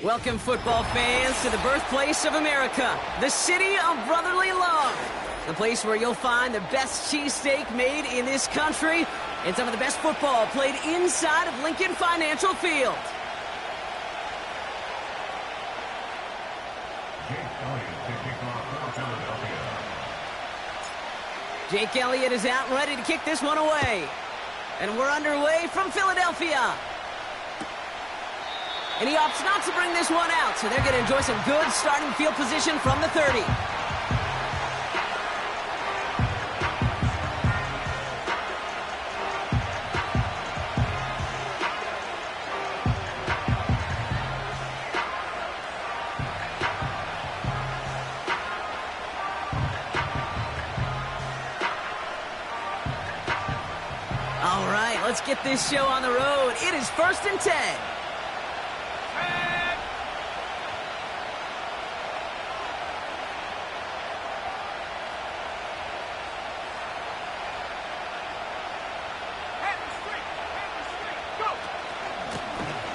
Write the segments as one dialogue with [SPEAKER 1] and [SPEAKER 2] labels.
[SPEAKER 1] Welcome, football fans, to the birthplace of America, the city of brotherly love. The place where you'll find the best cheesesteak made in this country and some of the best football played inside of Lincoln Financial Field. Jake Elliott is out and ready to kick this one away. And we're underway from Philadelphia. And he opts not to bring this one out, so they're going to enjoy some good starting field position from the 30. All right, let's get this show on the road. It is 1st and 10.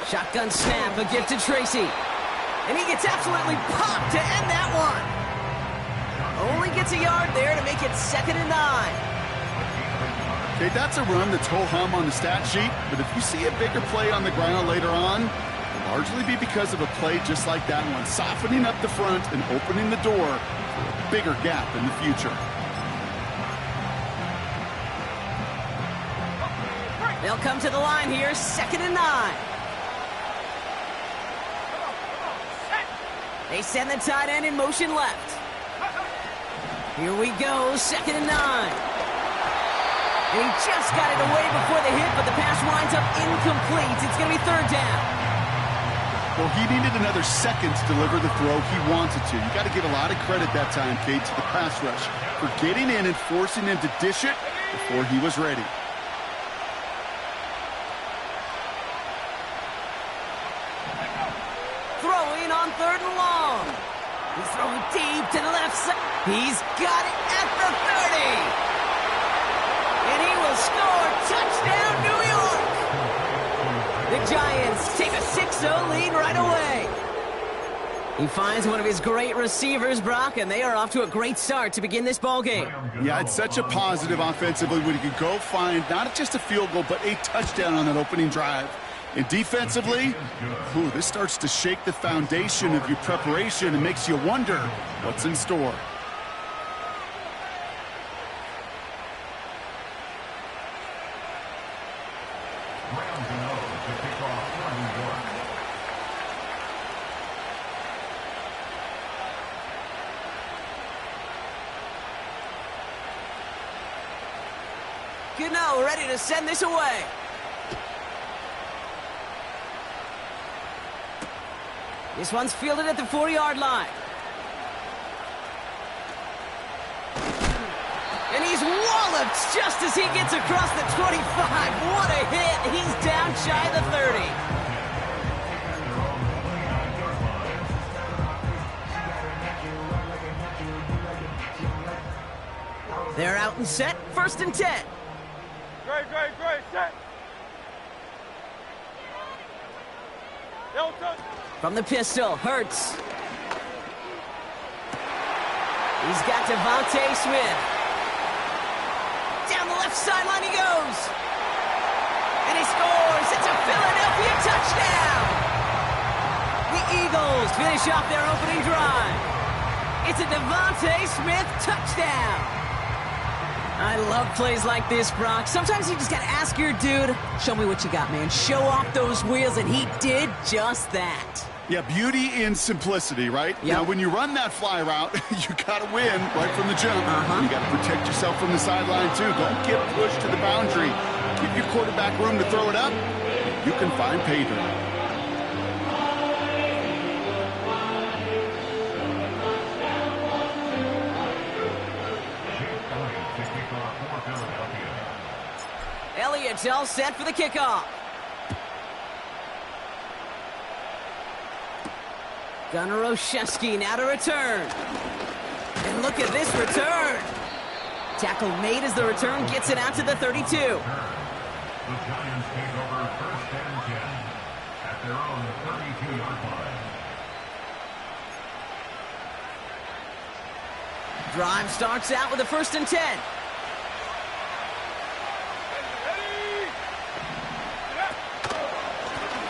[SPEAKER 1] Shotgun snap, a gift to Tracy. And he gets absolutely popped to end that one. Only gets a yard there to make it 2nd and 9.
[SPEAKER 2] Okay, that's a run that's ho-hum on the stat sheet, but if you see a bigger play on the ground later on, it'll largely be because of a play just like that one, softening up the front and opening the door for a bigger gap in the future.
[SPEAKER 1] They'll come to the line here, 2nd and 9. They send the tight end in motion left. Here we go, 2nd and 9. And he just got it away before the hit, but the pass winds up incomplete. It's going to be 3rd down.
[SPEAKER 2] Well, he needed another second to deliver the throw he wanted to. You got to give a lot of credit that time, Kate, to the pass rush for getting in and forcing him to dish it before he was ready.
[SPEAKER 1] Throwing on 3rd and long. He's throwing deep to the left side. He's got it at the 30. And he will score. Touchdown, New York. The Giants take a 6-0 lead right away. He finds one of his great receivers, Brock, and they are off to a great start to begin this ball game.
[SPEAKER 2] Yeah, it's such a positive offensively when you can go find not just a field goal, but a touchdown on that opening drive. And defensively, this starts to shake the foundation of your preparation and makes you wonder what's in store.
[SPEAKER 1] Gano ready to send this away. This one's fielded at the 4-yard line. And he's walloped just as he gets across the 25. What a hit. He's down shy of the 30. They're out and set. 1st and 10.
[SPEAKER 3] Great, set.
[SPEAKER 1] From the pistol, Hurts. He's got Devontae Smith. Down the left sideline he goes. And he scores. It's a Philadelphia touchdown. The Eagles finish off their opening drive. It's a Devontae Smith touchdown. I love plays like this, Brock. Sometimes you just got to ask your dude, show me what you got, man. Show off those wheels, and he did just that.
[SPEAKER 2] Yeah, beauty in simplicity, right?
[SPEAKER 1] Yep.
[SPEAKER 2] Now, when you run that fly route, you got to win right from the jump. You got to protect yourself from the sideline, too. Don't get pushed to the boundary. Give your quarterback room to throw it up. You can find pay dirt.
[SPEAKER 1] Elliott's all set for the kickoff. Gunnar Olszewski now to return. And look at this return. Tackle made as the return gets it out to the 32.
[SPEAKER 4] The Giants take over 1st and 10 at their own 32-yard line.
[SPEAKER 1] Drive starts out with a 1st and 10.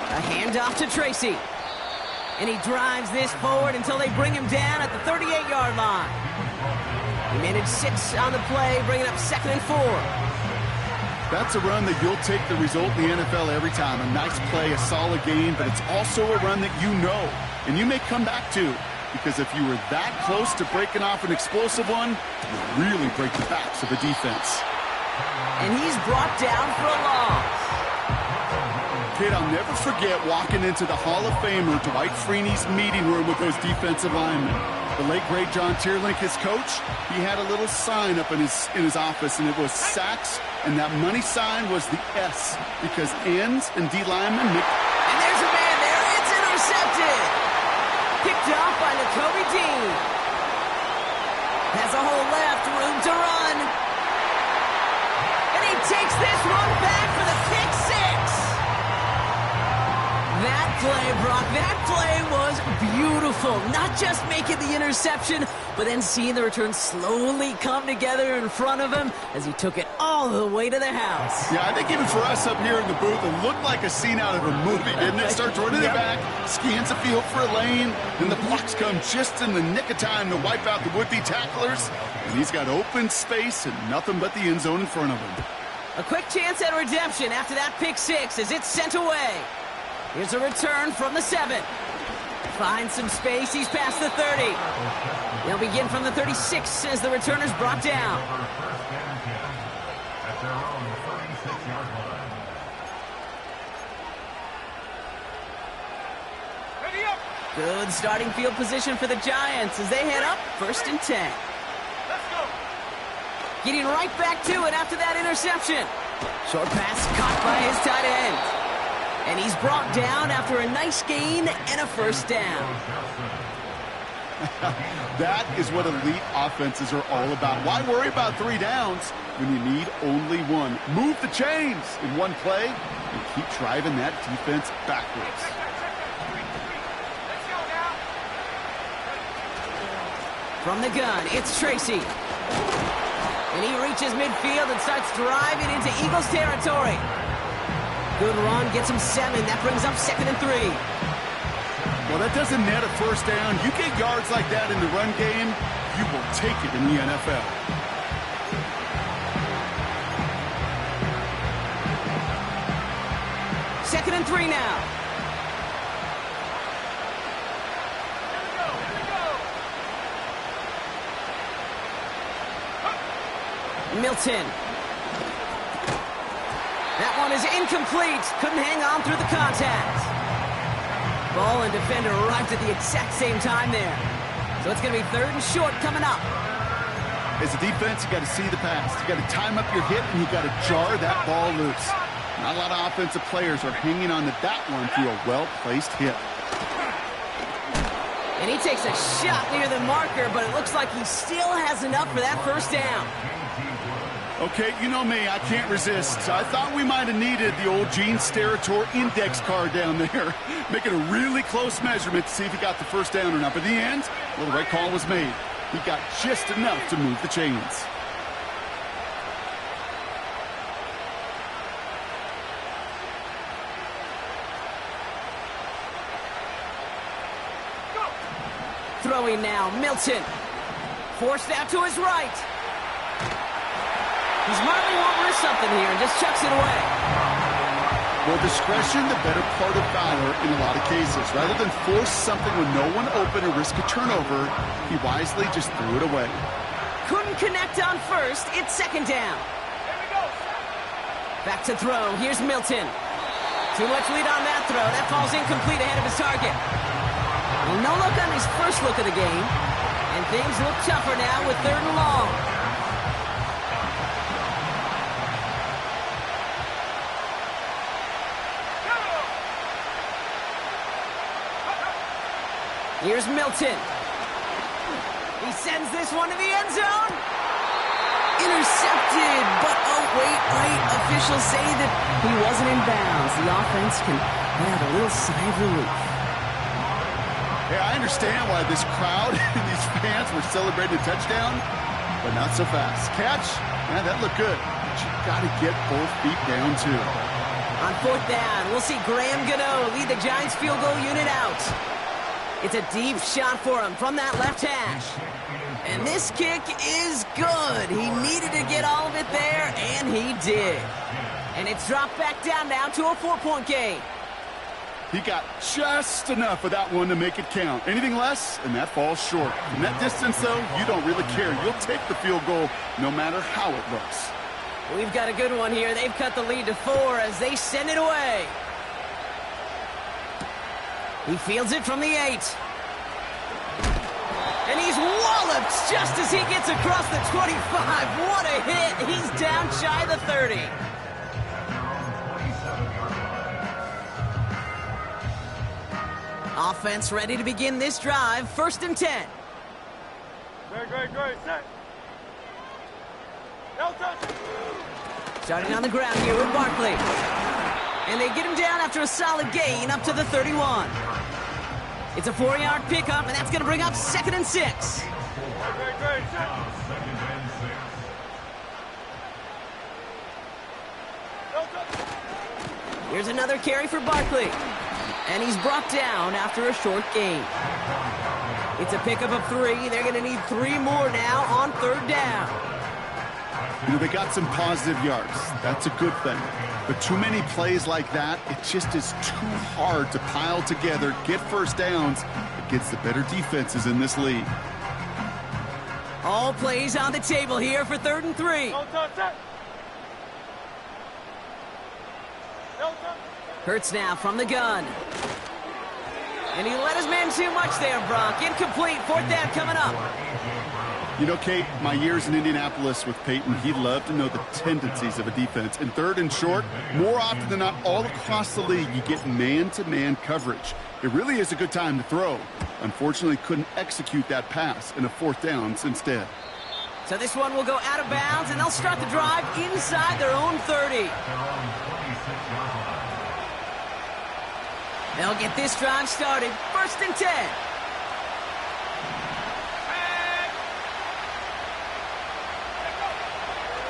[SPEAKER 1] A handoff to Tracy. And he drives this forward until they bring him down at the 38-yard line. He managed 6 on the play, bringing up 2nd and 4.
[SPEAKER 2] That's a run that you'll take the result in the NFL every time. A nice play, a solid game, but it's also a run that you know, and you may come back to, because if you were that close to breaking off an explosive one, you really break the backs of the defense.
[SPEAKER 1] And he's brought down for a loss.
[SPEAKER 2] Kid, I'll never forget walking into the Hall of Famer Dwight Freeney's meeting room with those defensive linemen. The late, great John Tierlink, his coach, he had a little sign up in his office, and it was sacks, and that money sign was the S, because ends and D linemen make...
[SPEAKER 1] And there's a man there. It's intercepted. Picked up by Nakobe Dean. Has a hole left, room to run. And he takes this one back for the pick 6. That play, Brock, that play was beautiful. Not just making the interception, but then seeing the return slowly come together in front of him as he took it all the way to the house.
[SPEAKER 2] Yeah, I think even for us up here in the booth, it looked like a scene out of a movie, didn't it? Starts running it back, scans the field for a lane, and the blocks come just in the nick of time to wipe out the would-be tacklers. And he's got open space and nothing but the end zone in front of him.
[SPEAKER 1] A quick chance at redemption after that pick 6 as it's sent away. Here's a return from the 7. Finds some space. He's past the 30. They'll begin from the 36 as the returner's brought down. Good starting field position for the Giants as they head up 1st and 10. Getting right back to it after that interception. Short pass caught by his tight end. And he's brought down after a nice gain and a 1st down.
[SPEAKER 2] That is what elite offenses are all about. Why worry about 3 downs when you need only 1? Move the chains in one play and keep driving that defense backwards.
[SPEAKER 1] From the gun, it's Tracy. And he reaches midfield and starts driving into Eagles territory. Good run, gets him 7. That brings up 2nd and 3.
[SPEAKER 2] Well, that doesn't net a 1st down. You get yards like that in the run game, you will take it in the NFL.
[SPEAKER 1] Second and 3 now. Milton. That one is incomplete. Couldn't hang on through the contact. Ball and defender arrived at the exact same time there. So it's going to be 3rd and short coming up.
[SPEAKER 2] As a defense, you got to see the pass. You got to time up your hit, and you got to jar that ball loose. Not a lot of offensive players are hanging on to that one through a well-placed hit.
[SPEAKER 1] And he takes a shot near the marker, but it looks like he still has enough for that 1st down.
[SPEAKER 2] Okay, you know me, I can't resist. I thought we might have needed the old Gene Steratore index card down there, making a really close measurement to see if he got the 1st down or not. But in the end, well, the right call was made. He got just enough to move the chains.
[SPEAKER 1] Throwing now, Milton. Forced out to his right. He smartly won't risk something here and just chucks it away.
[SPEAKER 2] Well, discretion, the better part of valor in a lot of cases. Rather than force something with no one open or risk a turnover, he wisely just threw it away.
[SPEAKER 1] Couldn't connect on 1st. It's 2nd down. Back to throw. Here's Milton. Too much lead on that throw. That falls incomplete ahead of his target. Well, no look on his first look of the game. And things look tougher now with 3rd and long. Here's Milton. He sends this one to the end zone. Intercepted, but oh, wait. Officials say that he wasn't in bounds. The offense can have a little sigh of relief.
[SPEAKER 2] Hey, I understand why this crowd and these fans were celebrating a touchdown, but not so fast. Catch? Yeah, that looked good. But you got to get both feet down, too.
[SPEAKER 1] On 4th down, we'll see Graham Gano lead the Giants field goal unit out. It's a deep shot for him from that left hash. And this kick is good. He needed to get all of it there, and he did. And it's dropped back down now to a 4-point game.
[SPEAKER 2] He got just enough of that one to make it count. Anything less, and that falls short. From that distance, though, you don't really care. You'll take the field goal no matter how it looks.
[SPEAKER 1] We've got a good one here. They've cut the lead to 4 as they send it away. He fields it from the 8. And he's walloped just as he gets across the 25. What a hit. He's down shy of the 30. Offense ready to begin this drive. 1st and 10.
[SPEAKER 3] Great, set. No touch.
[SPEAKER 1] Starting on the ground here with Barkley. And they get him down after a solid gain up to the 31. It's a 4-yard pickup, and that's going to bring up 2nd and 6.
[SPEAKER 3] Great, set. No touch.
[SPEAKER 1] Here's another carry for Barkley. And he's brought down after a short gain. It's a pickup of 3. They're going to need 3 more now on 3rd down.
[SPEAKER 2] You know, they got some positive yards. That's a good thing. But too many plays like that, it just is too hard to pile together, get first downs against the better defenses in this league.
[SPEAKER 1] All plays on the table here for 3rd and 3.
[SPEAKER 3] No touch, set. No touch.
[SPEAKER 1] Hurts now from the gun. And he let his man too much there, Brock. Incomplete. 4th down coming up.
[SPEAKER 2] You know, Kate, my years in Indianapolis with Peyton, he loved to know the tendencies of a defense. In 3rd and short, more often than not, all across the league, you get man-to-man coverage. It really is a good time to throw. Unfortunately, couldn't execute that pass in a 4th downs instead.
[SPEAKER 1] So this one will go out of bounds, and they'll start the drive inside their own 30. They'll get this drive started. 1st and 10.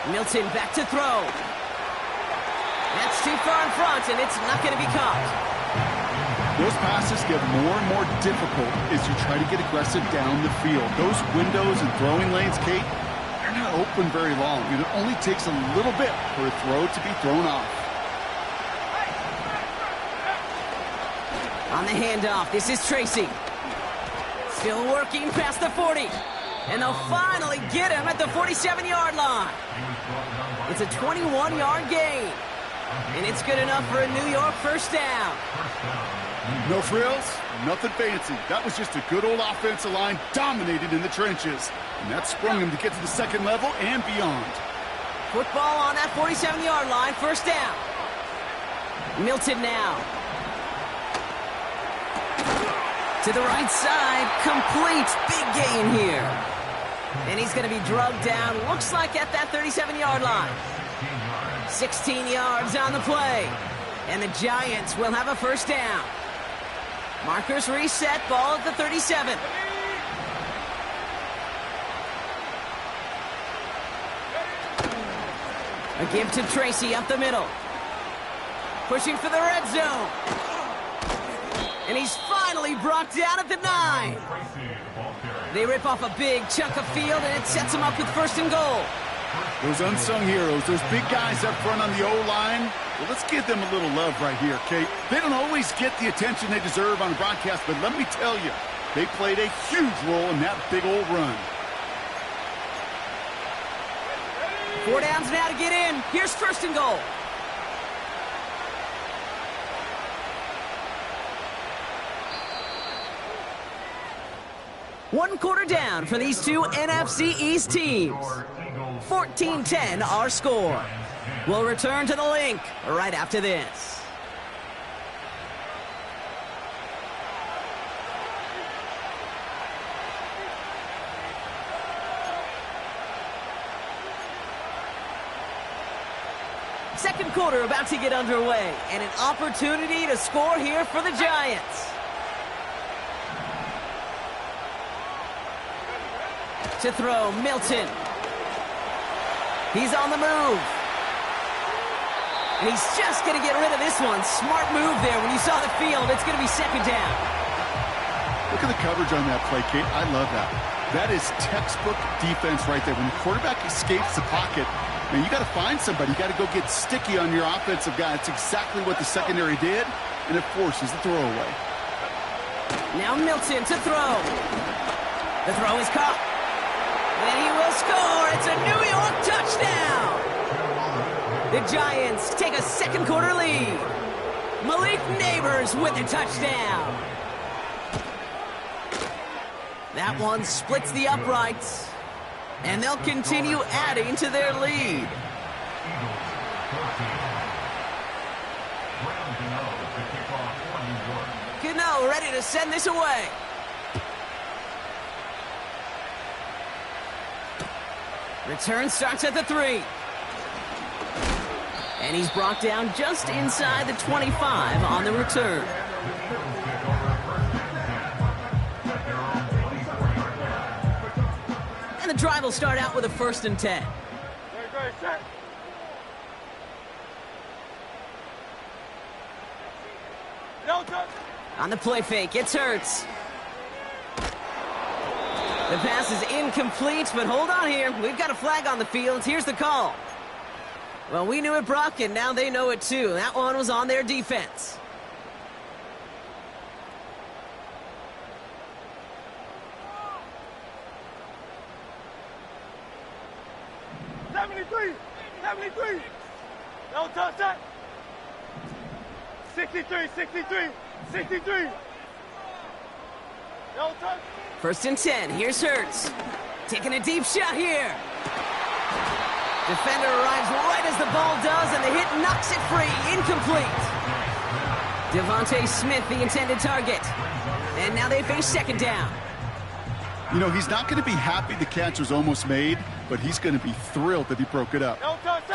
[SPEAKER 1] Milton back to throw. That's too far in front, and it's not going to be caught.
[SPEAKER 2] Those passes get more and more difficult as you try to get aggressive down the field. Those windows and throwing lanes, Kate, they're not open very long. It only takes a little bit for a throw to be thrown off.
[SPEAKER 1] On the handoff, this is Tracy. Still working past the 40. And they'll finally get him at the 47-yard line. It's a 21-yard gain. And it's good enough for a New York 1st down.
[SPEAKER 2] No frills, nothing fancy. That was just a good old offensive line dominated in the trenches. And that sprung him to get to the 2nd level and beyond.
[SPEAKER 1] Football on that 47-yard line, 1st down. Milton now. To the right side, complete. Big gain here. And he's going to be drugged down, looks like at that 37-yard line. 16 yards on the play. And the Giants will have a 1st down. Markers reset, ball at the 37. A give to Tracy up the middle. Pushing for the red zone. And he's finally brought down at the 9. They rip off a big chunk of field, and it sets them up with 1st and goal.
[SPEAKER 2] Those unsung heroes, those big guys up front on the O-line, well, let's give them a little love right here, Kate. They don't always get the attention they deserve on a broadcast, but let me tell you, they played a huge role in that big old run.
[SPEAKER 1] 4 downs now to get in. Here's 1st and goal. One quarter down for these two NFC East teams. 14-10 our score. We'll return to the link right after this. Second quarter about to get underway, and an opportunity to score here for the Giants. To throw, Milton. He's on the move. And he's just going to get rid of this one. Smart move there. When you saw the field, it's going to be second down.
[SPEAKER 2] Look at the coverage on that play, Kate. I love that. That is textbook defense right there. When the quarterback escapes the pocket, man, you got to find somebody. You got to go get sticky on your offensive guy. It's exactly what the secondary did, and it forces the throwaway.
[SPEAKER 1] Now Milton to throw. The throw is caught. And he will score. It's a New York touchdown. The Giants take a second quarter lead. Malik Neighbors with a touchdown. That one splits the uprights. And they'll continue adding to their lead. Gano ready to send this away. Return starts at the 3. And he's brought down just inside the 25 on the return. And the drive will start out with a 1st and 10.
[SPEAKER 3] Very set. No touch.
[SPEAKER 1] On the play fake, it's Hurts. The pass is incomplete, but hold on here. We've got a flag on the field. Here's the call. Well, we knew it, Brock, and now they know it too. That one was on their defense.
[SPEAKER 3] '73. No touch that. 63. No touch.
[SPEAKER 1] 1st and 10. Here's Hurts. Taking a deep shot here. Defender arrives right as the ball does, and the hit knocks it free. Incomplete. Devontae Smith, the intended target. And now they face second down.
[SPEAKER 2] You know, he's not going to be happy the catch was almost made, but he's going to be thrilled that he broke it up.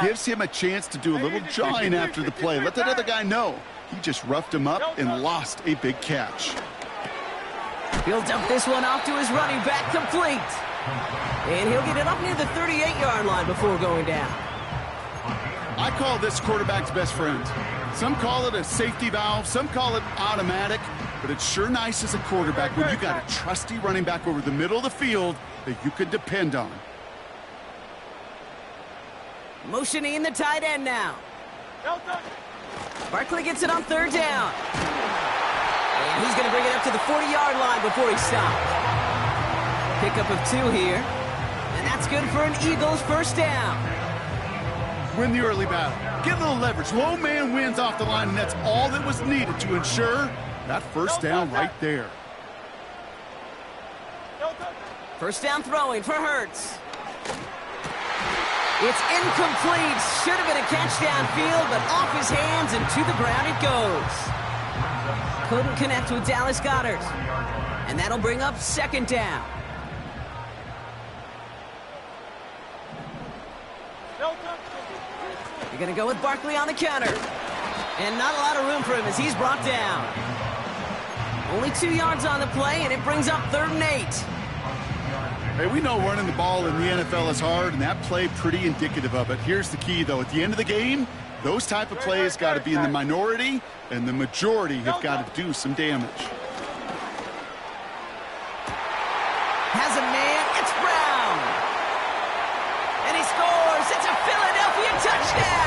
[SPEAKER 2] Gives him a chance to do a little jawing after the play. Let that other guy know. He just roughed him up and lost a big catch.
[SPEAKER 1] He'll dump this one off to his running back, complete. And he'll get it up near the 38-yard line before going down.
[SPEAKER 2] I call this quarterback's best friend. Some call it a safety valve, some call it automatic, but it's sure nice as a quarterback when you got a trusty running back over the middle of the field that you can depend on.
[SPEAKER 1] Motioning the tight end now. Barkley gets it on 3rd down. And he's going to bring it up to the 40-yard line before he stops. Pickup of 2 here. And that's good for an Eagles 1st down.
[SPEAKER 2] Win the early battle. Get a little leverage. Low man wins off the line, and that's all that was needed to ensure that 1st down right there.
[SPEAKER 1] 1st down throwing for Hurts. It's incomplete. Should have been a catch downfield, but off his hands and to the ground it goes. Couldn't connect with Dallas Goedert. And that'll bring up 2nd down. You're going to go with Barkley on the counter. And not a lot of room for him as he's brought down. Only 2 yards on the play, and it brings up 3rd and 8.
[SPEAKER 2] Hey, we know running the ball in the NFL is hard, and that play pretty indicative of it. Here's the key, though. At the end of the game, those type of plays got to be in the minority, and the majority have got to do some damage.
[SPEAKER 1] Has a man. It's Brown. And he scores. It's a Philadelphia touchdown.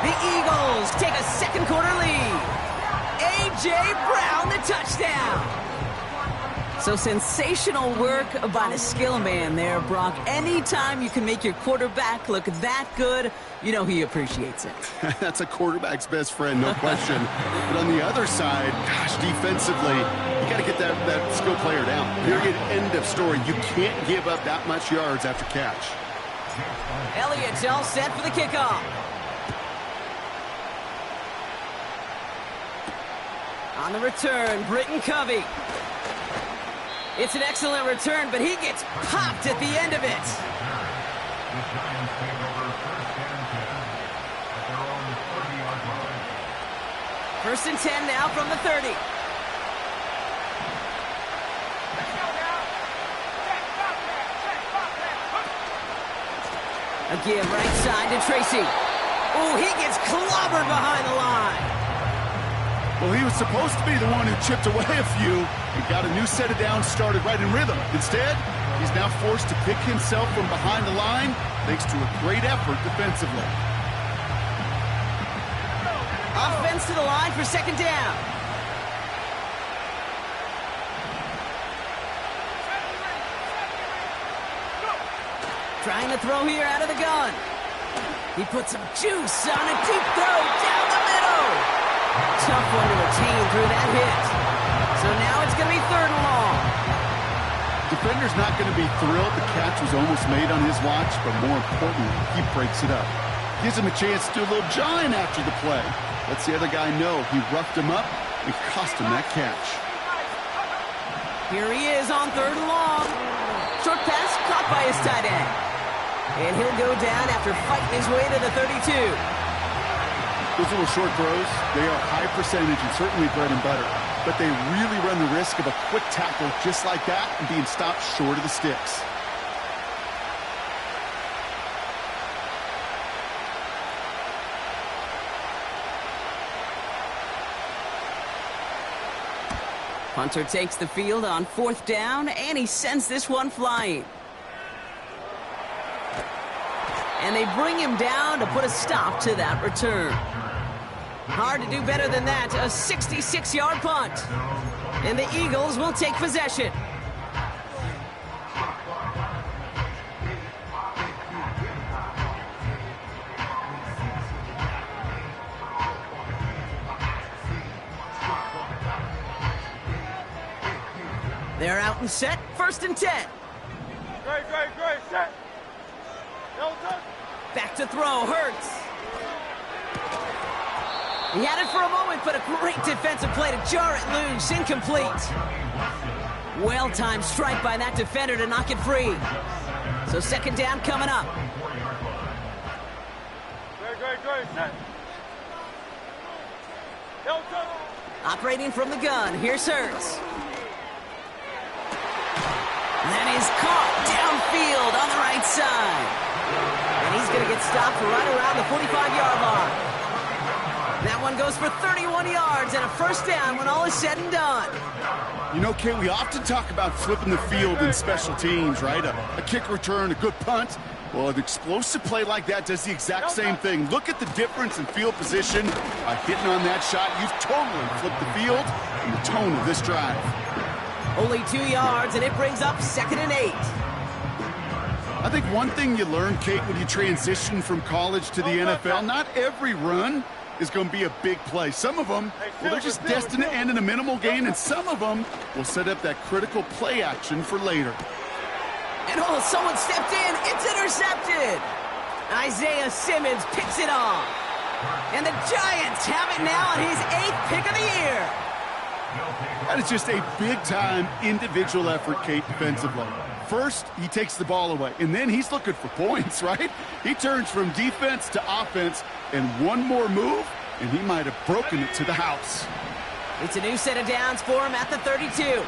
[SPEAKER 1] The Eagles take a second quarter lead. A.J. Brown, the touchdown. So sensational work by the skill man there, Brock. Anytime you can make your quarterback look that good, you know he appreciates it.
[SPEAKER 2] That's a quarterback's best friend, no question. But on the other side, gosh, defensively, you got to get that skill player down. Period, end of story. You can't give up that much yards after catch.
[SPEAKER 1] Elliott's all set for the kickoff. On the return, Britton Covey. It's an excellent return, but he gets popped at the end of it. First and 10 now from the 30. A give right side to Tracy. Oh, he gets clobbered behind the line.
[SPEAKER 2] Well, he was supposed to be the one who chipped away a few and got a new set of downs started right in rhythm. Instead, he's now forced to pick himself from behind the line thanks to a great effort defensively.
[SPEAKER 1] Offense to the line for second down. Trying to throw here out of the gun. He puts some juice on a deep throw down the middle. Tough one to retain through that hit. So now it's going to be third and long.
[SPEAKER 2] Defender's not going to be thrilled the catch was almost made on his watch, but more importantly, he breaks it up. Gives him a chance to do a little jawing after the play. Lets the other guy know he roughed him up and cost him that catch.
[SPEAKER 1] Here he is on third and long. Short pass caught by his tight end. And he'll go down after fighting his way to the 32.
[SPEAKER 2] Those little short throws, they are high percentage and certainly bread and butter. But they really run the risk of a quick tackle just like that and being stopped short of the sticks.
[SPEAKER 1] Punter takes the field on fourth down, and he sends this one flying. And they bring him down to put a stop to that return. Hard to do better than that, a 66-yard punt. And the Eagles will take possession. They're out and set, first and 10.
[SPEAKER 3] Great, set.
[SPEAKER 1] Back to throw, Hurts. He had it for a moment, but a great defensive play to jar it loose, incomplete. Well-timed strike by that defender to knock it free. So second down coming up.
[SPEAKER 3] Great, set.
[SPEAKER 1] Operating from the gun, here's Hurts. That is caught downfield on the right side. And he's going to get stopped right around the 45-yard line. That one goes for 31 yards and a first down when all is said and done.
[SPEAKER 2] You know, Kate, we often talk about flipping the field in special teams, right? A kick return, a good punt. Well, an explosive play like that does the exact same thing. Look at the difference in field position. By hitting on that shot, you've totally flipped the field and the tone of this drive.
[SPEAKER 1] Only 2 yards, and it brings up second and 8.
[SPEAKER 2] I think one thing you learn, Kate, when you transition from college to the NFL, not every run is going to be a big play. Some of them, well, they're just destined to end in a minimal gain, and some of them will set up that critical play action for later.
[SPEAKER 1] And oh, someone stepped in. It's intercepted. Isaiah Simmons picks it off. And the Giants have it now on his 8th pick of the year.
[SPEAKER 2] That is just a big-time individual effort, Kate, defensively. First, he takes the ball away, and then he's looking for points, right? He turns from defense to offense, and one more move, and he might have broken it to the house.
[SPEAKER 1] It's a new set of downs for him at the 32.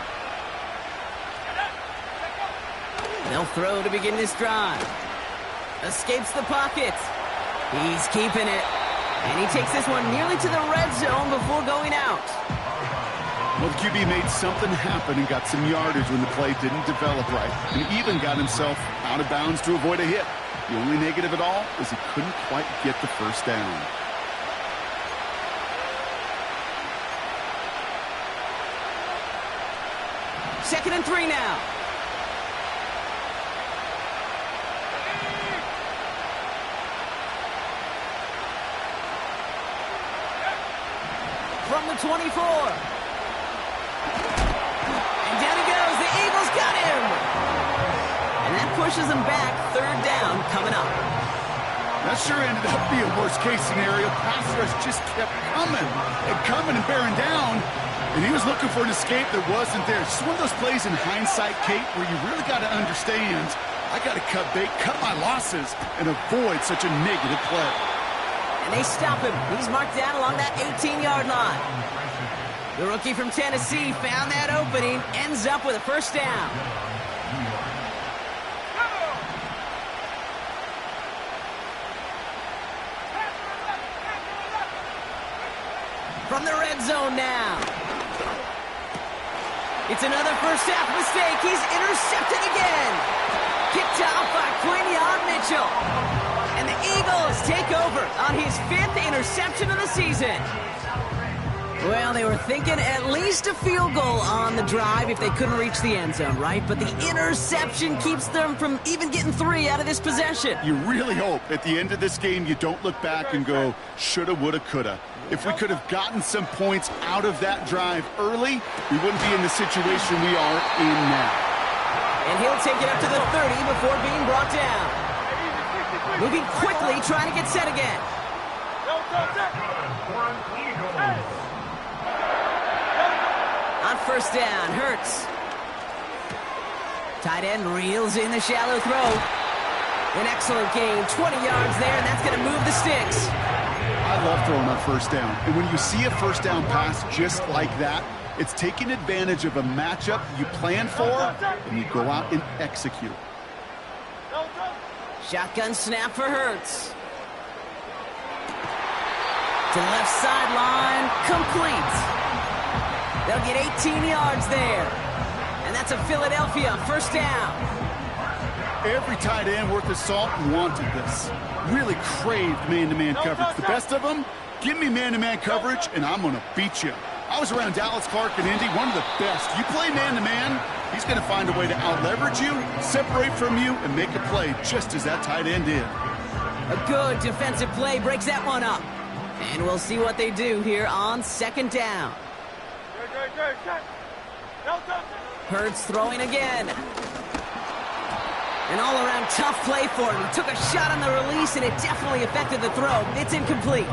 [SPEAKER 1] They'll throw to begin this drive. Escapes the pocket. He's keeping it. And he takes this one nearly to the red zone before going out.
[SPEAKER 2] Well, the QB made something happen and got some yardage when the play didn't develop right, and even got himself out of bounds to avoid a hit. The only negative at all is he couldn't quite get the first down.
[SPEAKER 1] Second and 3 now. From the 24. And down he goes. The Eagles got him. And that pushes him back. Third down coming up.
[SPEAKER 2] That sure ended up being a worst-case scenario. Pass rush just kept coming and bearing down. And he was looking for an escape that wasn't there. It's just one of those plays in hindsight, Kate, where you really got to understand, I got to cut bait, cut my losses, and avoid such a negative play.
[SPEAKER 1] And they stop him. He's marked down along that 18-yard line. The rookie from Tennessee found that opening, ends up with a first down. zone now. It's another first half mistake. He's intercepted again. Kicked off by Quinyon Mitchell. And the Eagles take over on his 5th interception of the season. Well, they were thinking at least a field goal on the drive if they couldn't reach the end zone, right? But the interception keeps them from even getting 3 out of this possession.
[SPEAKER 2] You really hope at the end of this game you don't look back and go, shoulda, woulda, coulda. If we could have gotten some points out of that drive early, we wouldn't be in the situation we are in now.
[SPEAKER 1] And he'll take it up to the 30 before being brought down. Moving quickly, trying to get set again. On first down, Hurts. Tight end reels in the shallow throw. An excellent gain, 20 yards there, and that's going to move the sticks.
[SPEAKER 2] I love throwing on first down. And when you see a first down pass just like that, it's taking advantage of a matchup you plan for, and you go out and execute.
[SPEAKER 1] Shotgun snap for Hurts. To the left sideline, complete. They'll get 18 yards there. And that's a Philadelphia first down.
[SPEAKER 2] Every tight end worth his salt wanted this. Really craved man-to-man coverage. The best of them, give me man-to-man coverage, and I'm going to beat you. I was around Dallas Clark and Indy, one of the best. You play man-to-man, he's going to find a way to out-leverage you, separate from you, and make a play just as that tight end did.
[SPEAKER 1] A good defensive play breaks that one up. And we'll see what they do here on second down. Hurts throwing again. An all-around tough play for him. He took a shot on the release, and it definitely affected the throw. It's incomplete.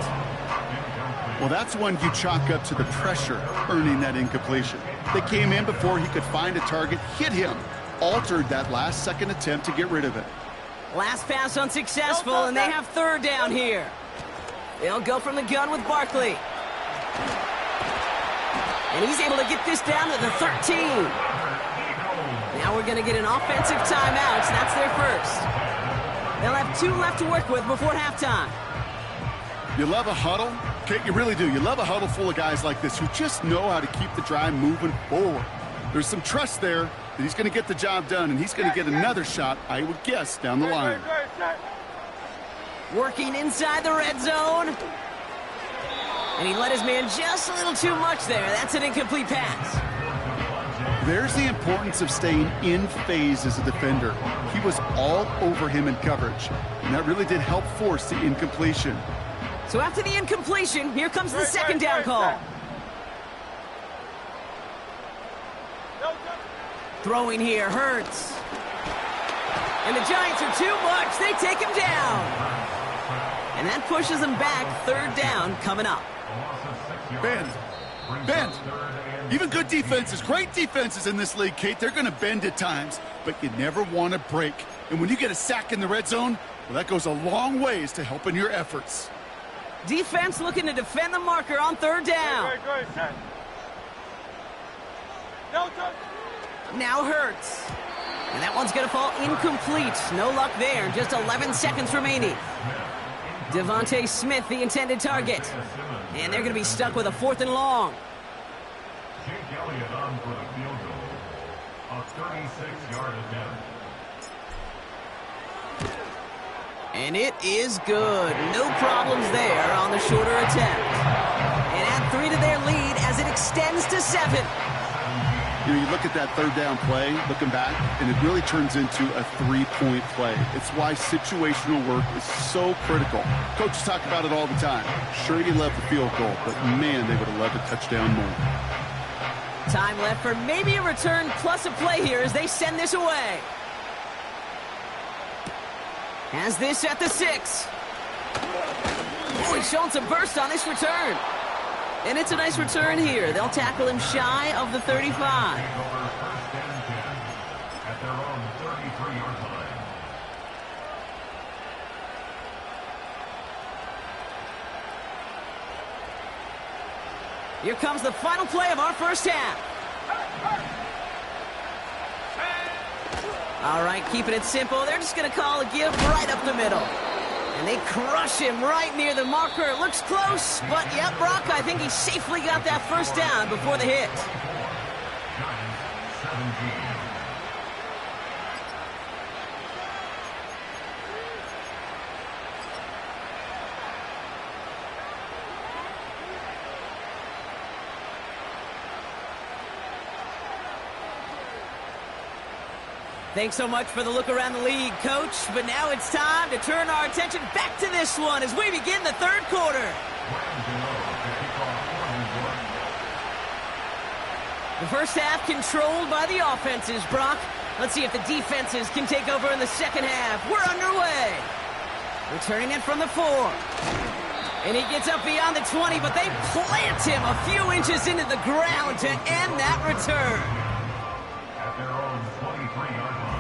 [SPEAKER 2] Well, that's one you chalk up to the pressure earning that incompletion. They came in before he could find a target, hit him, altered that last-second attempt to get rid of it.
[SPEAKER 1] Last pass unsuccessful, and they have third down here. They'll go from the gun with Barkley. And he's able to get this down to the 13. Now we're going to get an offensive timeout, so that's their first. They'll have 2 left to work with before halftime.
[SPEAKER 2] You love a huddle? Okay, you really do. You love a huddle full of guys like this who just know how to keep the drive moving forward. There's some trust there that he's going to get the job done, and he's going to get another shot, I would guess, down the line.
[SPEAKER 1] Working inside the red zone. And he let his man just a little too much there. That's an incomplete pass.
[SPEAKER 2] There's the importance of staying in phase as a defender. He was all over him in coverage, and that really did help force the incompletion.
[SPEAKER 1] So after the incompletion, here comes the second down call. Throwing here, Hurts. And the Giants are too much. They take him down. And that pushes them back. Third down coming up.
[SPEAKER 2] Bend. Even good defenses, great defenses in this league, Kate, they're going to bend at times, but you never want to break. And when you get a sack in the red zone, well, that goes a long ways to helping your efforts.
[SPEAKER 1] Defense looking to defend the marker on third down. Now Hurts. And that one's going to fall incomplete. No luck there. Just 11 seconds remaining. Devontae Smith, the intended target. And they're going to be stuck with a 4th and long.
[SPEAKER 4] Jake Elliott on for the field goal. A 36-yard attempt.
[SPEAKER 1] And it is good. No problems there on the shorter attempt. And add 3 to their lead as it extends to 7.
[SPEAKER 2] You know, you look at that third down play, looking back, and it really turns into a 3-point play. It's why situational work is so critical. Coaches talk about it all the time. Sure, you love the field goal, but man, they would have loved a touchdown more.
[SPEAKER 1] Time left for maybe a return plus a play here as they send this away. Has this at the 6. Oh, he's showing some burst on this return. And it's a nice return here. They'll tackle him shy of the 35.
[SPEAKER 4] At their own 33-yard line.
[SPEAKER 1] Here comes the final play of our first half. All right, keeping it simple. They're just going to call a give right up the middle. And they crush him right near the marker. It looks close, but yep, Brock, I think he safely got that first down before the hit.
[SPEAKER 4] Giants 17.
[SPEAKER 1] Thanks so much for the look around the league, Coach. But now it's time to turn our attention back to this one as we begin the third quarter. The first half controlled by the offenses, Brock. Let's see if the defenses can take over in the second half. We're underway. Returning it from the 4. And he gets up beyond the 20, but they plant him a few inches into the ground to end that return.
[SPEAKER 4] At their own 23-yard line.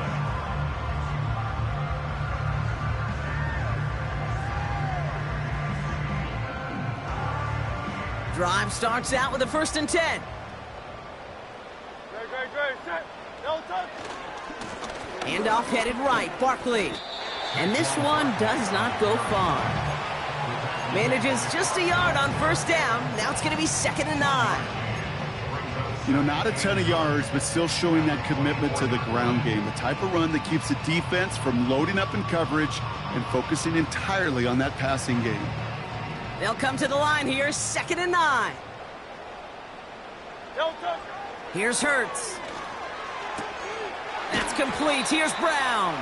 [SPEAKER 1] Drive starts out with a 1st and 10.
[SPEAKER 3] Great, set. No touch.
[SPEAKER 1] Handoff headed right, Barkley. And this one does not go far. Manages just a yard on 1st down. Now it's going to be 2nd and 9.
[SPEAKER 2] You know, not a ton of yards, but still showing that commitment to the ground game. The type of run that keeps the defense from loading up in coverage and focusing entirely on that passing game.
[SPEAKER 1] They'll come to the line here, 2nd and 9.
[SPEAKER 3] No touch.
[SPEAKER 1] Here's Hurts. That's complete. Here's Brown.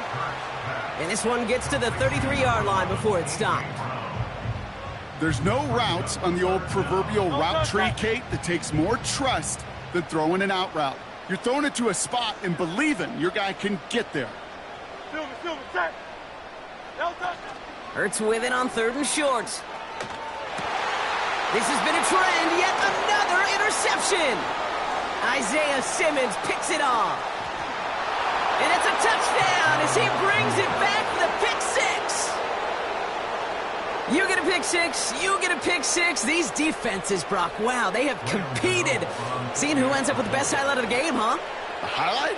[SPEAKER 1] And this one gets to the 33-yard line before it's stopped.
[SPEAKER 2] There's no route on the old proverbial route tree, Kate, that takes more trust than throwing an out route. You're throwing it to a spot and believing your guy can get there.
[SPEAKER 3] Silver, set. No touch.
[SPEAKER 1] Hurts with it on 3rd and short. This has been a trend, yet another interception. Isaiah Simmons picks it off. And it's a touchdown as he brings it back for the pick 6. You get a pick 6, you get a pick 6. These defenses, Brock, wow, they have competed. Seeing who ends up with the best highlight of the game, huh?
[SPEAKER 2] A highlight?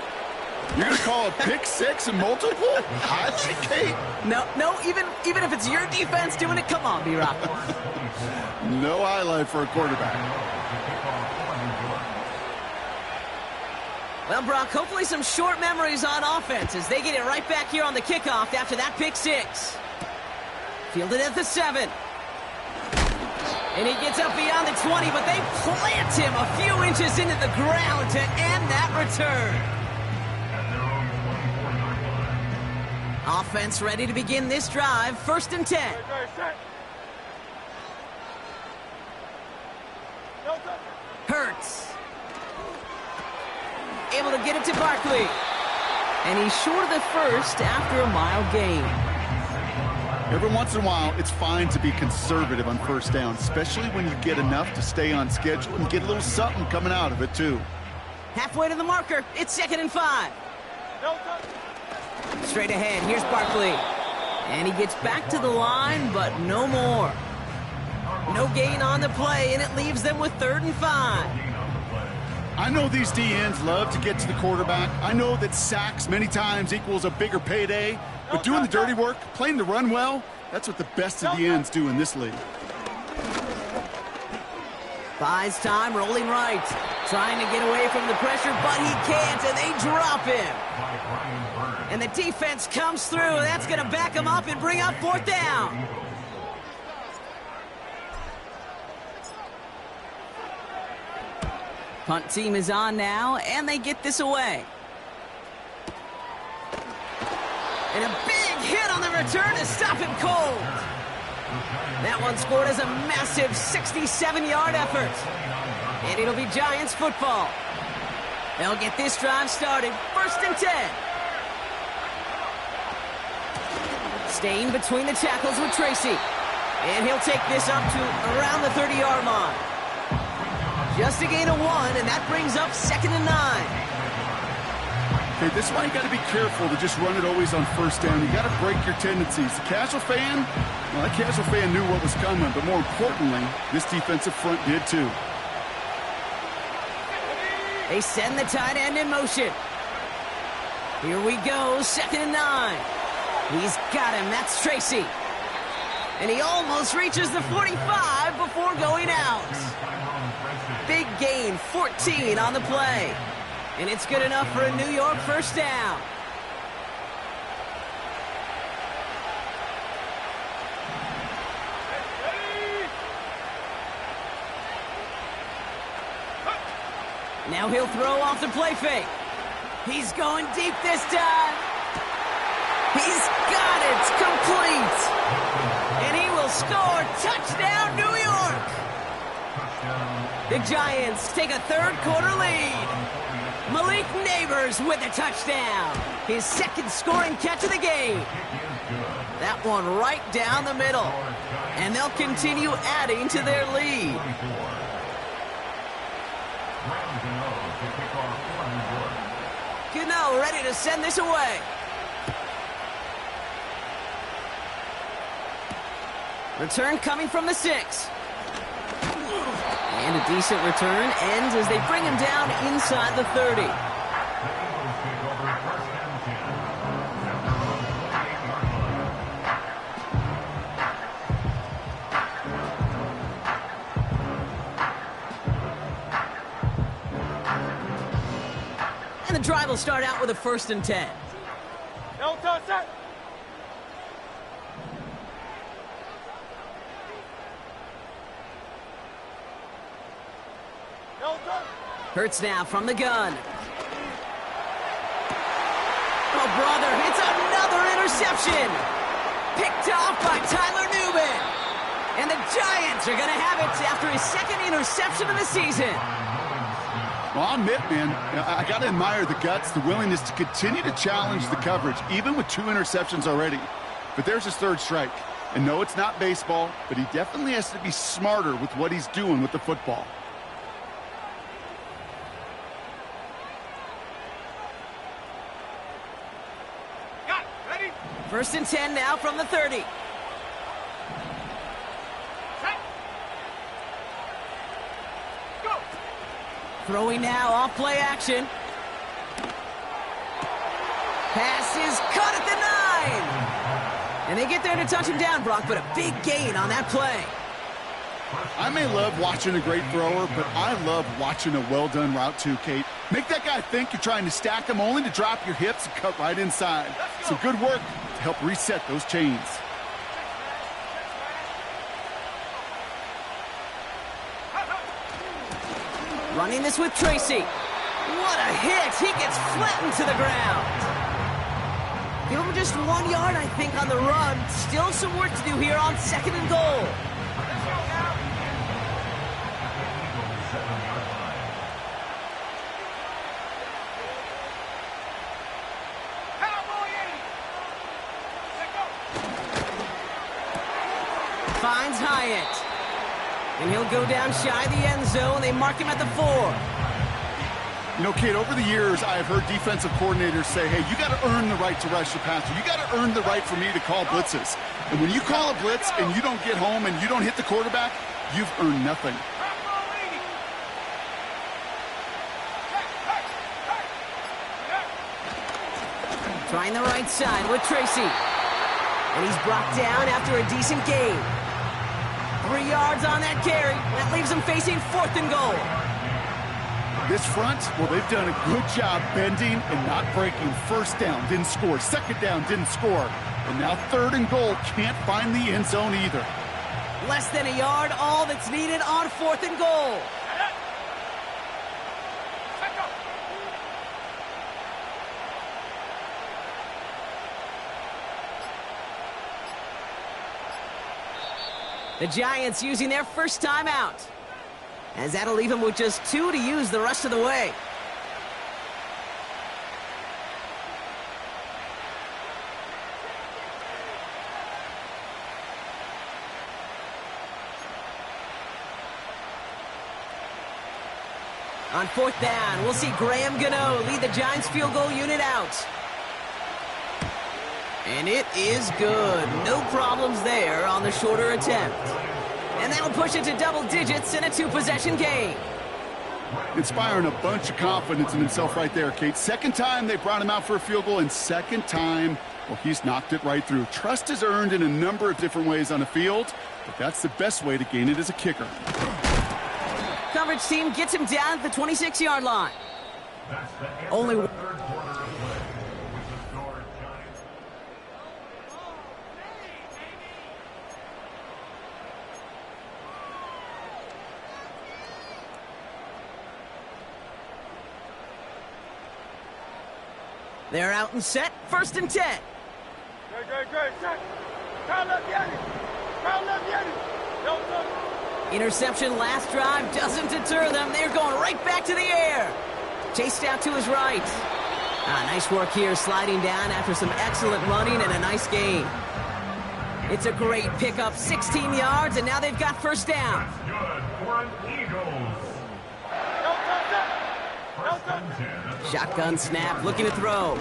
[SPEAKER 2] You're going to call a pick 6 and multiple? Highlight, Kate?
[SPEAKER 1] No, even if it's your defense doing it, come on, B-Rock.
[SPEAKER 2] No highlight for a quarterback.
[SPEAKER 1] Well, Brock, hopefully some short memories on offense as they get it right back here on the kickoff after that pick 6. Fielded at the 7. And he gets up beyond the 20, but they plant him a few inches into the ground to end that return. Offense ready to begin this drive. 1st and 10.
[SPEAKER 3] Great, set. No touch.
[SPEAKER 1] Hurts. Able to get it to Barkley. And he's short of the 1st after a mile gain.
[SPEAKER 2] Every once in a while, it's fine to be conservative on 1st down, especially when you get enough to stay on schedule and get a little something coming out of it, too.
[SPEAKER 1] Halfway to the marker. It's 2nd and 5.
[SPEAKER 3] No touch.
[SPEAKER 1] Straight ahead, here's Barkley. And he gets back to the line, but no more. No gain on the play, and it leaves them with 3rd and 5.
[SPEAKER 2] I know these DNs love to get to the quarterback. I know that sacks many times equals a bigger payday, but doing the dirty work, playing the run well, that's what the best of the ends do in this league.
[SPEAKER 1] Buys time, rolling right. Trying to get away from the pressure, but he can't, and they drop him. And the defense comes through. That's going to back him up and bring up 4th down. Punt team is on now, and they get this away. And a big hit on the return to stop him cold. That one scored as a massive 67-yard effort. And it'll be Giants football. They'll get this drive started. 1st and 10. Staying between the tackles with Tracy. And he'll take this up to around the 30-yard line. Just a gain of 1, and that brings up 2nd and 9.
[SPEAKER 2] Okay, this is why you got to be careful to just run it always on 1st down. You got to break your tendencies. The casual fan, well, that casual fan knew what was coming, but more importantly, this defensive front did too.
[SPEAKER 1] They send the tight end in motion. Here we go, 2nd and 9. He's got him, that's Tracy. And he almost reaches the 45 before going out. Big gain, 14 on the play. And it's good enough for a New York first down. Now he'll throw off the play fake. He's going deep this time. He's got it, complete. And he will score. Touchdown, New York. The Giants take a third-quarter lead. Malik Neighbors with a touchdown. His second scoring catch of the game. That one right down the middle. And they'll continue adding to their lead. Gano ready to send this away. Return coming from the 6. And a decent return ends as they bring him down inside the 30. And the drive will start out with a 1st and 10.
[SPEAKER 3] No touch, set.
[SPEAKER 1] Hurts now from the gun. Oh, brother, it's another interception. Picked off by Tyler Newman. And the Giants are going to have it after his second interception of the season.
[SPEAKER 2] Well, I'll admit, man, I got to admire the guts, the willingness to continue to challenge the coverage, even with 2 interceptions already. But there's his 3rd strike. And no, it's not baseball, but he definitely has to be smarter with what he's doing with the football.
[SPEAKER 1] First and 10 now from the 30.
[SPEAKER 3] Set. Go.
[SPEAKER 1] Throwing now off play action. Pass is caught at the 9. And they get there to touch him down, Brock, but a big gain on that play.
[SPEAKER 2] I may love watching a great thrower, but I love watching a well-done route too, Kate. Make that guy think you're trying to stack him only to drop your hips and cut right inside. Some good work to help reset those chains.
[SPEAKER 1] Running this with Tracy. What a hit! He gets flattened to the ground. Give him just 1 yard, I think, on the run. Still some work to do here on 2nd and goal. Finds Hyatt. And he'll go down shy of the end zone. They mark him at the 4.
[SPEAKER 2] You know, Kate, over the years, I've heard defensive coordinators say, hey, you got to earn the right to rush the passer. You got to earn the right for me to call blitzes. And when you call a blitz and you don't get home and you don't hit the quarterback, you've earned nothing.
[SPEAKER 1] Trying the right side with Tracy. And he's brought down after a decent gain. 3 yards on that carry. That leaves him facing 4th and goal.
[SPEAKER 2] This front, well, they've done a good job bending and not breaking. 1st down, didn't score. 2nd down, didn't score. And now 3rd and goal, can't find the end zone either.
[SPEAKER 1] Less than a yard, all that's needed on 4th and goal. The Giants using their first timeout, as that'll leave them with just 2 to use the rest of the way. On 4th down, we'll see Graham Gano lead the Giants field goal unit out. And it is good. No problems there on the shorter attempt. And that'll push it to double digits in a 2-possession game.
[SPEAKER 2] Inspiring a bunch of confidence in himself right there, Kate. Second time they brought him out for a field goal, and second time, well, he's knocked it right through. Trust is earned in a number of different ways on the field, but that's the best way to gain it as a kicker.
[SPEAKER 1] Coverage team gets him down at the 26-yard line. Only
[SPEAKER 4] third quarter of play with the score Giants.
[SPEAKER 1] They're out and set. 1st and 10.
[SPEAKER 3] Great, set. Crown left Yanni.
[SPEAKER 1] Interception last drive doesn't deter them. They're going right back to the air. Chased out to his right. Nice work here, sliding down after some excellent running and a nice gain. It's a great pickup, 16 yards, and now they've got 1st down.
[SPEAKER 4] Good for an Eagles. First and 10.
[SPEAKER 1] Shotgun snap, looking to throw.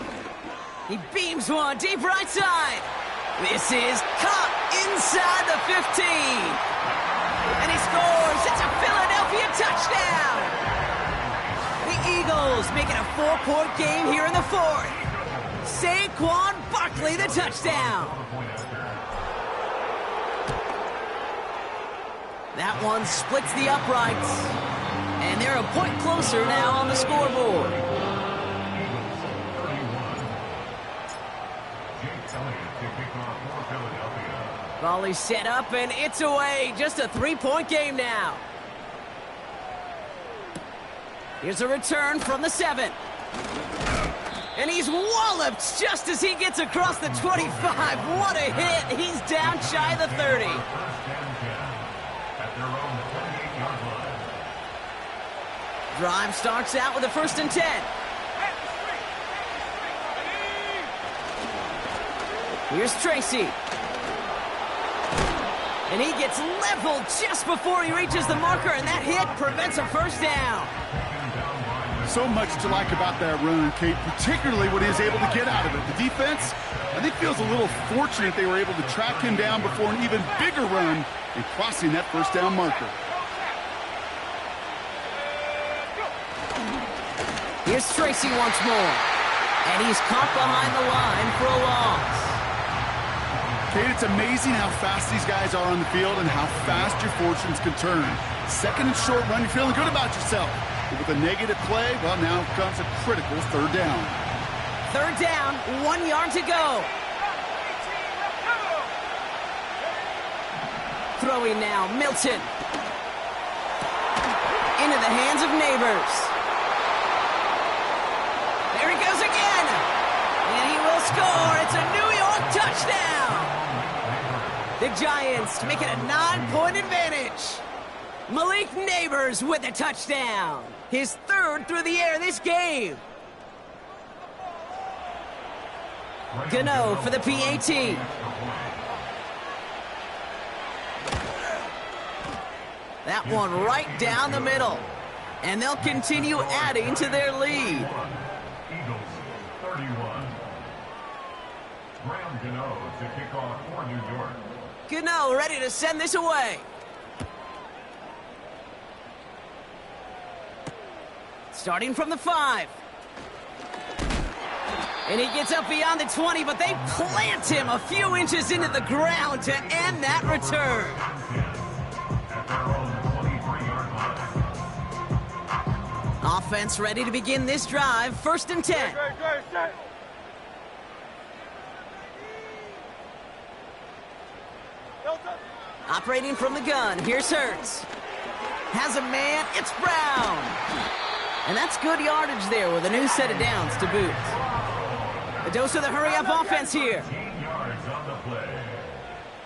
[SPEAKER 1] He beams one deep right side. This is caught inside the 15. And he scores. It's a Philadelphia touchdown. The Eagles make it a 4-point game here in the 4th. Saquon Barkley, the touchdown. That one splits the uprights. And they're a point closer now on the scoreboard. Volley set up, and it's away. Just a 3-point game now. Here's a return from the 7. And he's walloped just as he gets across the 25. What a hit. He's down shy of the 30. Drive starts out with a 1st and 10. Here's Tracy. And he gets leveled just before he reaches the marker, and that hit prevents a 1st down.
[SPEAKER 2] So much to like about that run, Kate, particularly what he was able to get out of it. The defense, I think, feels a little fortunate they were able to track him down before an even bigger run and crossing that 1st down marker.
[SPEAKER 1] Here's Tracy once more. And he's caught behind the line for a loss.
[SPEAKER 2] Kate, it's amazing how fast these guys are on the field and how fast your fortunes can turn. 2nd and short run, you're feeling good about yourself. But with a negative play, well, now comes a critical 3rd down.
[SPEAKER 1] 3rd down, 1 yard to go. Throwing now, Milton. Into the hands of Neighbors. There he goes again. And he will score. It's a New York touchdown. The Giants make it a 9-point advantage. Malik Neighbors with a touchdown. His 3rd through the air this game. Gano for the PAT. That one right down the middle. And they'll continue adding to their lead.
[SPEAKER 4] Eagles 31. Graham Gano to kick off for New York.
[SPEAKER 1] Gano ready to send this away. Starting from the 5. And he gets up beyond the 20, but they plant him a few inches into the ground to end that return.
[SPEAKER 4] At their own 23-yard line.
[SPEAKER 1] Offense ready to begin this drive. 1st and 10.
[SPEAKER 3] Great, set.
[SPEAKER 1] Operating from the gun, here's Hurts. Has a man, it's Brown. And that's good yardage there with a new set of downs to boot. A dose of the hurry-up offense here.
[SPEAKER 4] 15 yards on the play.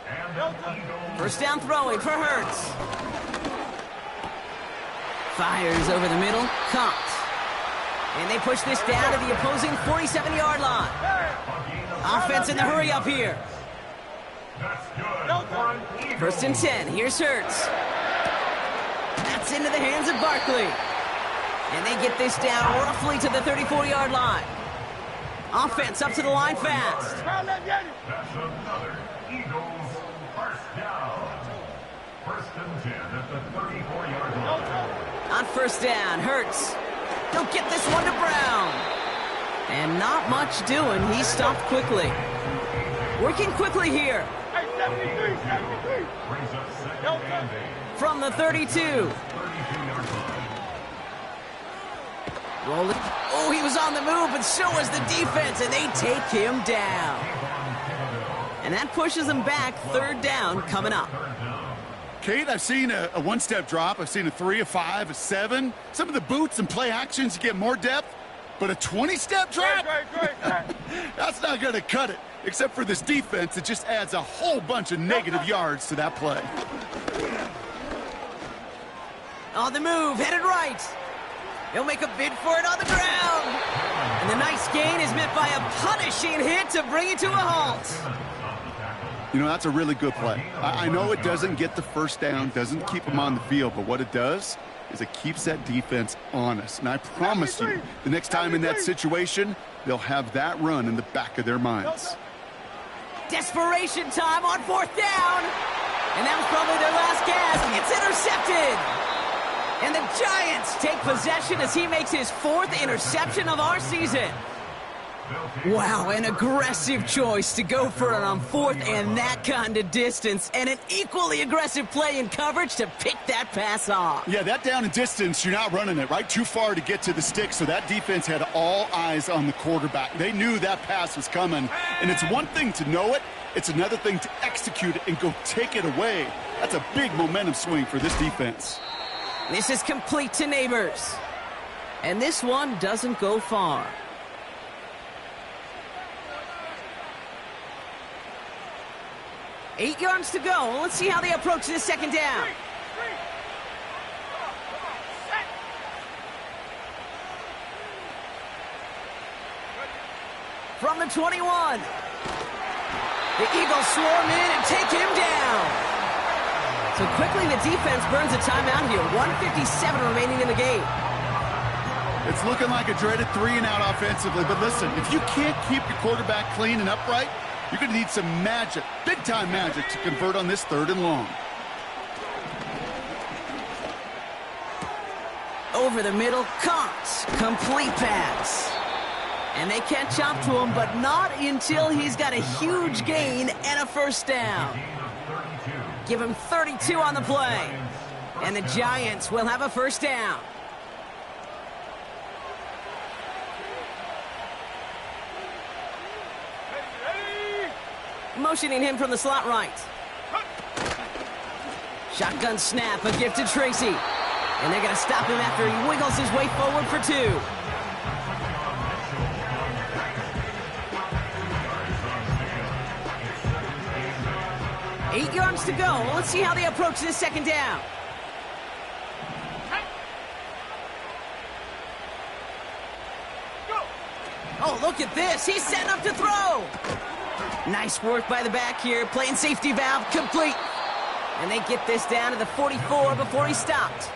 [SPEAKER 4] And the Eagles
[SPEAKER 1] 1st down throwing for Hurts. Fires over the middle, caught. And they push this down to the opposing 47-yard line. Offense in the hurry-up here.
[SPEAKER 4] That's good for an Eagles.
[SPEAKER 1] 1st and 10, here's Hurts. That's into the hands of Barkley. And they get this down roughly to the 34-yard line. Offense up to the line fast.
[SPEAKER 4] That's another Eagles 1st down. 1st and 10 at the 34-yard line.
[SPEAKER 1] On first down, Hurts. He'll get this one to Brown. And not much doing. He stopped quickly. Working quickly here.
[SPEAKER 3] Hey, 73, 73.
[SPEAKER 4] Brings up second and 8.
[SPEAKER 1] From the 32.
[SPEAKER 4] 32-yard line.
[SPEAKER 1] Rolling. Oh, he was on the move, but so was the defense, and they take him down. And that pushes him back. Third down coming up.
[SPEAKER 2] Kate, I've seen a one-step drop. I've seen a 3, a 5, a 7. Some of the boots and play actions, you get more depth. But a 20-step drop?
[SPEAKER 3] Great, Jack.
[SPEAKER 2] That's not going to cut it. Except for this defense, it just adds a whole bunch of negative yards to that play.
[SPEAKER 1] On the move, headed right. He'll make a bid for it on the ground. And the nice gain is met by a punishing hit to bring it to a halt.
[SPEAKER 2] You know, that's a really good play. I know it doesn't get the first down, doesn't keep them on the field, but what it does is it keeps that defense honest. And I promise you, the next time in that situation, they'll have that run in the back of their minds.
[SPEAKER 1] Desperation time on fourth down. And that was probably their last gasp. It's intercepted. And the Giants take possession as he makes his 4th interception of our season. Wow, an aggressive choice to go for it on 4th and that kind of distance. And an equally aggressive play in coverage to pick that pass off.
[SPEAKER 2] Yeah, that down and distance, you're not running it, right? Too far to get to the stick, so that defense had all eyes on the quarterback. They knew that pass was coming. And it's one thing to know it, it's another thing to execute it and go take it away. That's a big momentum swing for this defense.
[SPEAKER 1] This is complete to Neighbors. And this one doesn't go far. Eight yards to go. Let's see how they approach this second down. From the 21. The Eagles swarm in and take him down. So quickly the defense burns a timeout here. 1:57 remaining in the game.
[SPEAKER 2] It's looking like a dreaded 3-and-out offensively, but listen, if you can't keep your quarterback clean and upright, you're going to need some magic, big-time magic, to convert on this 3rd and long.
[SPEAKER 1] Over the middle, caught. Complete pass. And they can't chop to him, but not until he's got a huge gain and a first down. Give him 32 on the play. And the Giants will have a first down. Motioning him from the slot right. Shotgun snap, a gift to Tracy. And they're going to stop him after he wiggles his way forward for 2. Eight yards to go. Let's see how they approach this second down. Oh, look at this. He's setting up to throw. Nice work by the back here. Playing safety valve complete. And they get this down to the 44 before he stopped.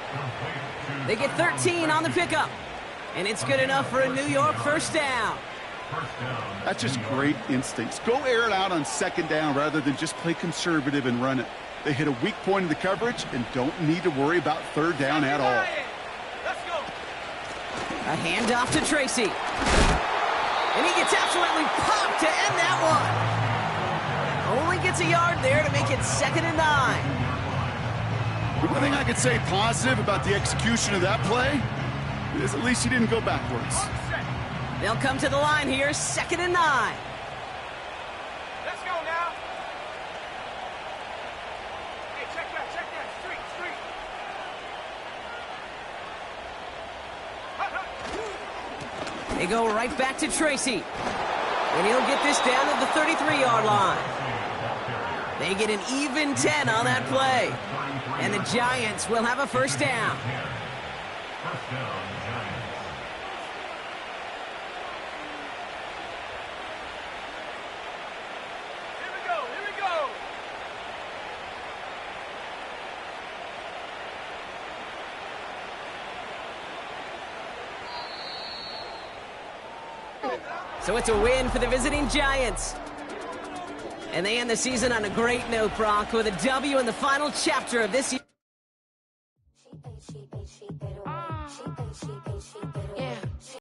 [SPEAKER 1] They get 13 on the pickup. And it's good enough for a New York first down.
[SPEAKER 2] That's just great instincts. Go air it out on second down rather than just play conservative and run it. They hit a weak point in the coverage and don't need to worry about 3rd down at all.
[SPEAKER 3] Let's go.
[SPEAKER 1] A handoff to Tracy. And he gets absolutely popped to end that one. Only gets a yard there to make it 2nd and 9.
[SPEAKER 2] The one thing I could say positive about the execution of that play is at least he didn't go backwards.
[SPEAKER 1] They'll come to the line here, 2nd and 9.
[SPEAKER 3] Let's go now. Hey, check that. Street.
[SPEAKER 1] They go right back to Tracy. And he'll get this down to the 33-yard line. They get an even 10 on that play. And the Giants will have a first down.
[SPEAKER 4] First down, Giants.
[SPEAKER 3] Here we go.
[SPEAKER 1] So it's a win for the visiting Giants. And they end the season on a great note, Brock, with a W in the final chapter of this year.
[SPEAKER 5] Yeah.